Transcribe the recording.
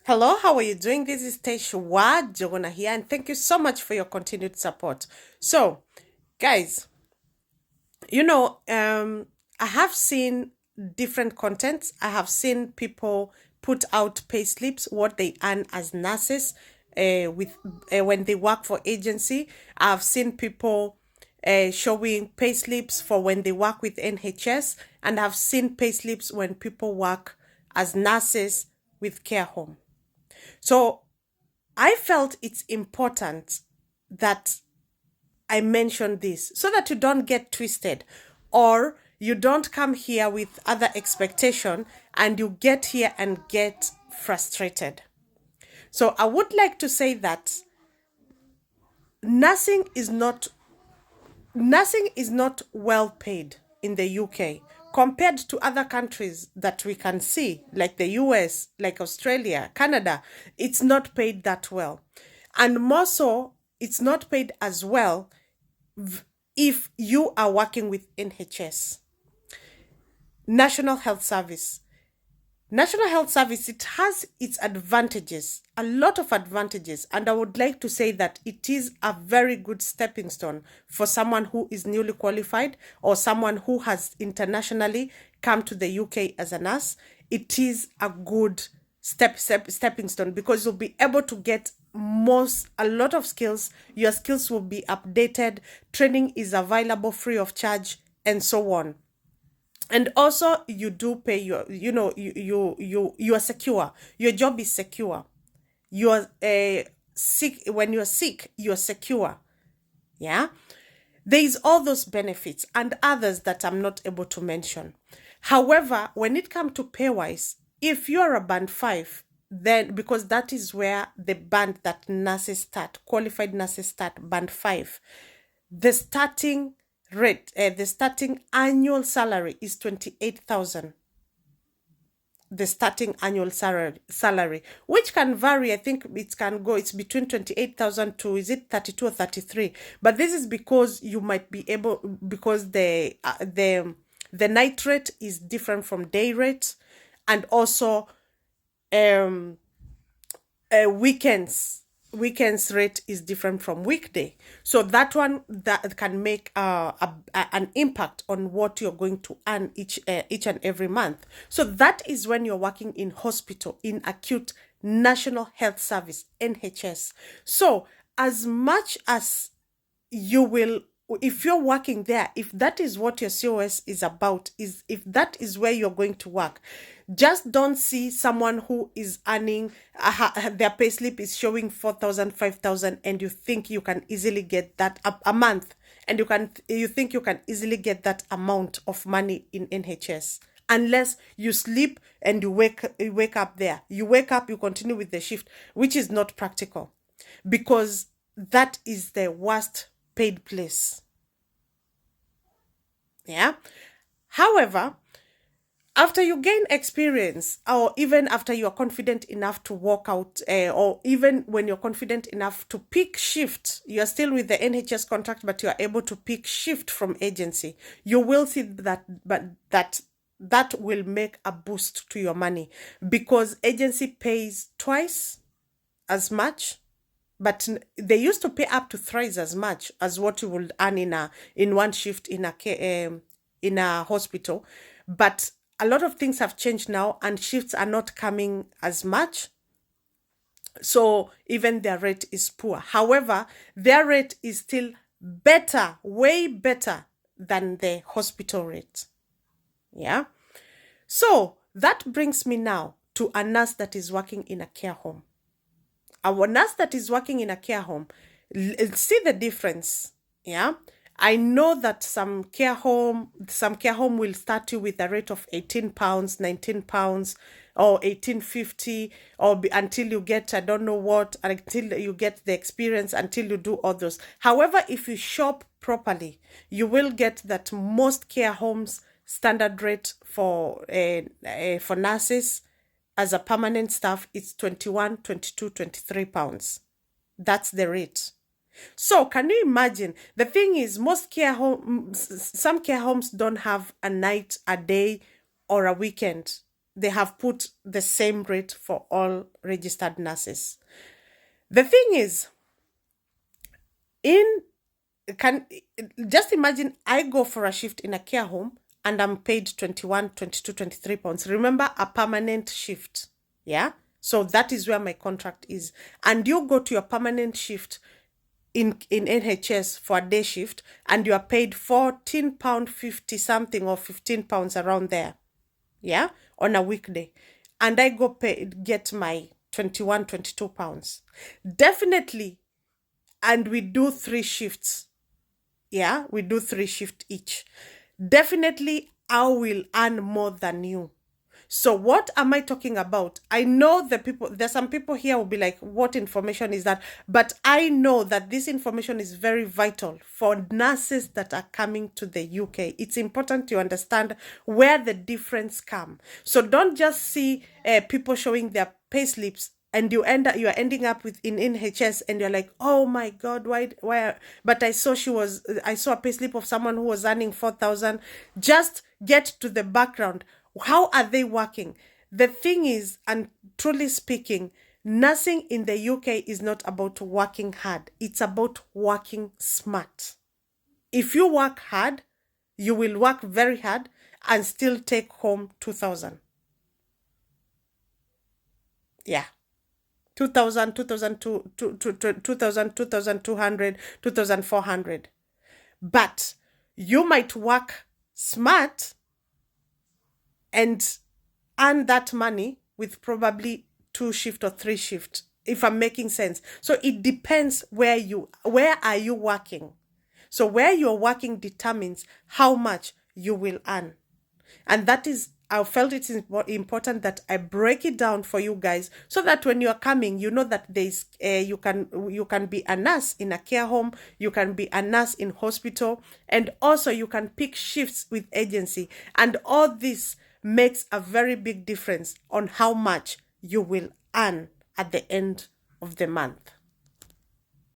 Hello, how are you doing? This is Teshwa Jogona here, and thank you so much for your continued support. So, guys, you know, I have seen different contents. I have seen people put out pay slips, what they earn as nurses, with when they work for agency. I've seen people showing pay slips for when they work with NHS, and I've seen pay slips when people work as nurses with care home. So I felt it's important that I mention this so that you don't get twisted or you don't come here with other expectation and you get here and get frustrated. So I would like to say that nursing is not nursing is not well paid in the UK compared to other countries that we can see, like the US, like Australia, Canada. It's not paid that well. And more so, it's not paid as well if you are working with NHS, National Health Service. National Health Service, it has its advantages, a lot of advantages, and I would like to say that it is a very good stepping stone for someone who is newly qualified or someone who has internationally come to the UK as a nurse. It is a good stepping stone because you'll be able to get a lot of skills. Your skills will be updated, training is available free of charge, and so on. And also you do pay your, you are secure, your job is secure, you're sick. When you're sick, you're secure. Yeah, there is all those benefits and others that I'm not able to mention. However, when it comes to pay wise, if you're a band 5, then because that is where the band that nurses start, qualified nurses start, band 5, the starting rate, the starting annual salary is 28,000. The starting annual salary, which can vary. I think it can go, it's between 28,000 to, is it 32 or 33? But this is because you might be able, because the night rate is different from day rate, and also um weekends rate is different from weekday. So that one that can make an impact on what you're going to earn each and every month. So that is when you're working in hospital, in acute National Health Service, NHS. So as much as you will, if you're working there, if that is what your COS is about, is if that is where you're going to work, just don't see someone who is earning their payslip is showing 4,000, 5,000, and you think you can easily get that a month, and you think you can easily get that amount of money in NHS, unless you sleep and you wake up there. You wake up, you continue with the shift, which is not practical, because that is the worst paid place. Yeah. However, after you gain experience, or even after you are confident enough to walk out, or even when you're confident enough to pick shift, you're still with the NHS contract, but you are able to pick shift from agency, you will see that will make a boost to your money, because agency pays twice as much, but they used to pay up to thrice as much as what you would earn in one shift in a hospital. But a lot of things have changed now, and shifts are not coming as much. So even their rate is poor. However, their rate is still better, way better than the hospital rate. Yeah. So that brings me now to a nurse that is working in a care home. Our nurse that is working in a care home, see the difference. Yeah. I know that some care home will start you with a rate of £18, £19, or 18.50, or until you get, I don't know what, until you get the experience, until you do all those. However, if you shop properly, you will get that most care homes standard rate for nurses as a permanent staff, it's 21, 22, 23 pounds. That's the rate. So can you imagine? The thing is, some care homes don't have a night, a day, or a weekend. they have put the same rate for all registered nurses. The thing is, in can just imagine I go for a shift in a care home and I'm paid 21, 22, 23 pounds. Remember, a permanent shift. Yeah. So that is where my contract is. And you go to your permanent shift in NHS for a day shift and you are paid £14.50 something or £15 around there. Yeah. On a weekday. And I go get my 21, 22 pounds. Definitely. And we do 3 shifts. Yeah, we do 3 shifts each. Definitely, I will earn more than you. So what am I talking about? I know there's some people here will be like, what information is that? But I know that this information is very vital for nurses that are coming to the UK. It's important to understand where the difference come. So don't just see people showing their pay slips and you are ending up with in NHS and you're like, oh my God, why? But I saw a payslip of someone who was earning 4,000. Just get to the background. How are they working? The thing is, and truly speaking, nursing in the UK is not about working hard. It's about working smart. If you work hard, you will work very hard and still take home 2,000. Yeah. 2,000, 2,200, 2,400. But you might work smart and earn that money with probably 2 shifts or 3 shifts, if I'm making sense. So it depends where are you working. So where you're working determines how much you will earn. And that is, I felt it's important that I break it down for you guys so that when you're coming, you know that there's you can be a nurse in a care home, you can be a nurse in hospital, and also you can pick shifts with agency. And all this makes a very big difference on how much you will earn at the end of the month.